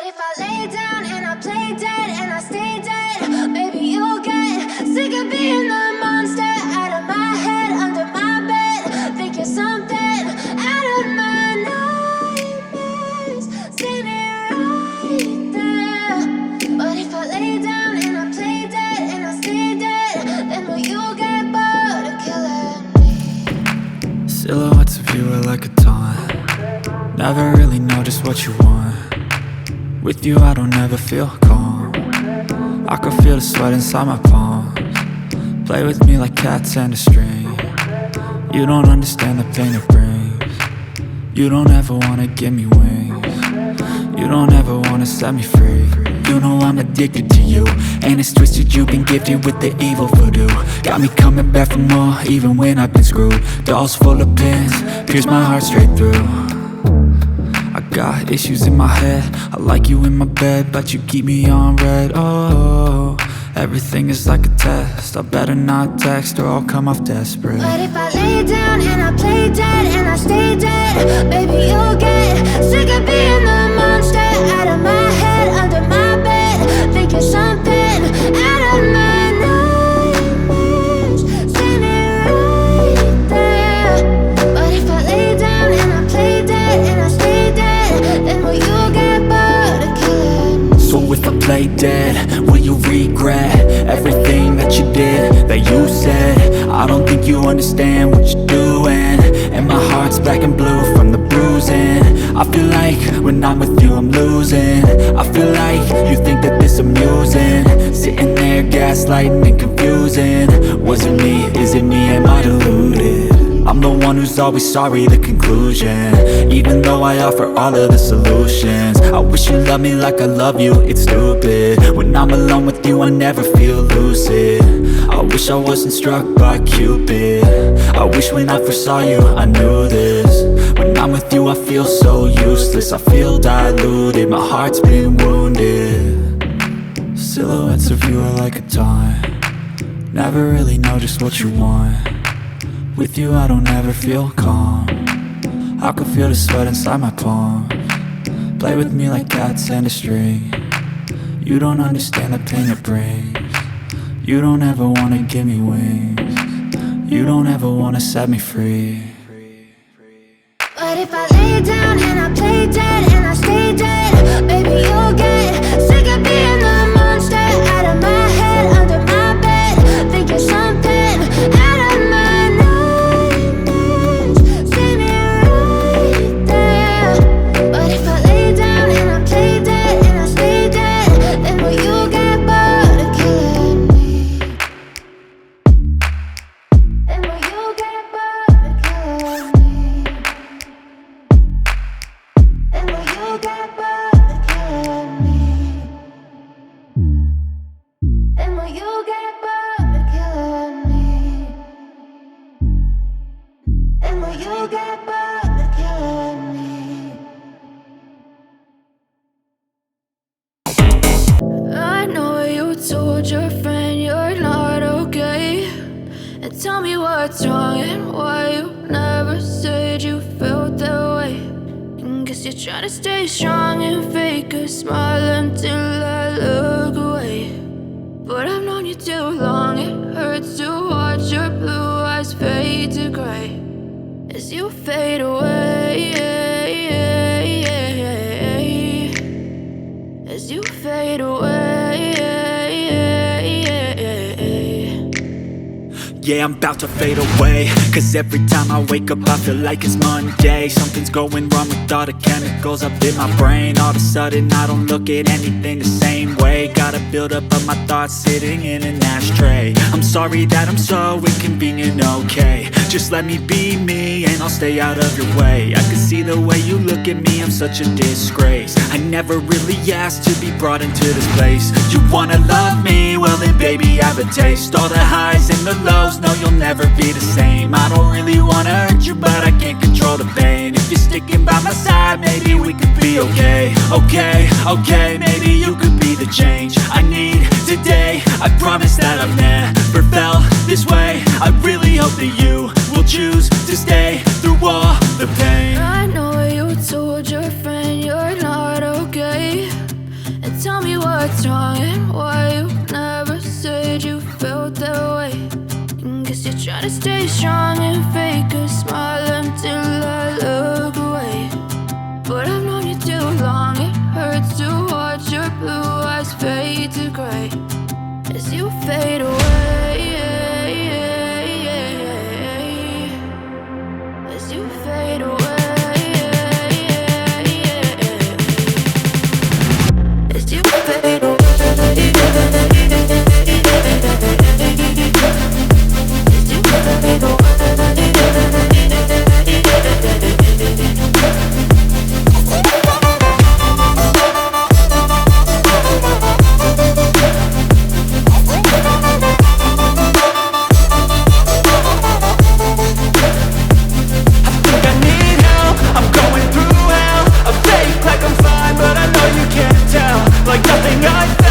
if I lay down and I play dead and I stay dead, maybe you'll get sick of being the monster out of my head, under my bed. Think you're something out of my nightmares, standing right there. But if I lay down and I play dead and I stay dead, then will you get bored of killing me? Silhouettes of you are like a taunt. Never really know just what you want. With you I don't ever feel calm. I can feel the sweat inside my palms. Play with me like cats and a string. You don't understand the pain it brings. You don't ever wanna give me wings. You don't ever wanna set me free. You know I'm addicted to you, and it's twisted, you've been gifted with the evil voodoo. Got me coming back for more, even when I've been screwed. Dolls full of pins, pierce my heart straight through. I got issues in my head, I like you in my bed, but you keep me on red. Oh, everything is like a test. I better not text or I'll come off desperate. But if I lay down and I play dead and I stay dead, baby you'll get sick of being the monster out of my head, under my bed. Think you're something out of my nightmares, standing right there. But if I lay down and I play dead and I stay dead, then will you get bored of killing me? So if I play dead, will you regret everything that you did, that you said? I don't think you understand what you're doing, and my heart's black and blue from the bruising. I feel like when I'm with you I'm losing. I feel like you think that this amusing, sitting there gaslighting and confusing. Was it me? Is it me? Am I deluded? I'm the one who's always sorry, the conclusion, even though I offer all of the solutions. I wish you loved me like I love you, it's stupid. When I'm alone with you I never feel lucid. I wish I wasn't struck by Cupid. I wish when I first saw you I knew this. When I'm with you I feel so useless, I feel diluted, my heart's been wounded. Silhouettes of you are like a taunt. Never really know just what you want. With you I don't ever feel calm. I can feel the sweat inside my palms. Play with me like cats and a string. You don't understand the pain it brings. You don't ever wanna give me wings. You don't ever wanna set me free. But if I lay down and I play dead and I stay dead, baby you'll get sick of being the monster out of my head, under my bed. Think you're something out of my nightmares, standing right there. But if I lay down and I play dead and I stay dead, then will you get bored of killing me? Then will you get bored of killing me? Then will you get bored of killing me? Then will you get bored of killing me? Then will you get bored of killing me? I know you told your friend you're not okay, and tell me what's wrong and why you never said you felt that way. And guess you're trying to stay strong and fake a smile until I look away. But I've known you too long, it hurts to watch your blue eyes fade to gray as you fade away, as you fade away. Yeah, I'm about to fade away, cause every time I wake up I feel like it's Monday. Something's going wrong with all the chemicals up in my brain. All of a sudden I don't look at anything the same way. Got a buildup of my thoughts sitting in an ashtray. I'm sorry that I'm so inconvenient, okay. Just let me be me and I'll stay out of your way. I can see the way you look at me, I'm such a disgrace. I never really asked to be brought into this place. You wanna love me? Well then baby have a taste. All the highs and the lows, no you'll never be the same. I don't really wanna hurt you but I can't control the pain. If you're sticking by my side maybe we could be okay. Okay, maybe you could be the change I need today. I promise that I've never felt this way. I really hope that you will choose to stay through all the pain. I know you told your friend you're not okay, what's wrong and why you never said you felt that way. And guess you're trying to stay strong and fake a smile until I look away. But I've known you too long, it hurts to watch your blue eyes fade to gray as you fade away. As you fade away. As you fade away. As you fade away. Like nothing I've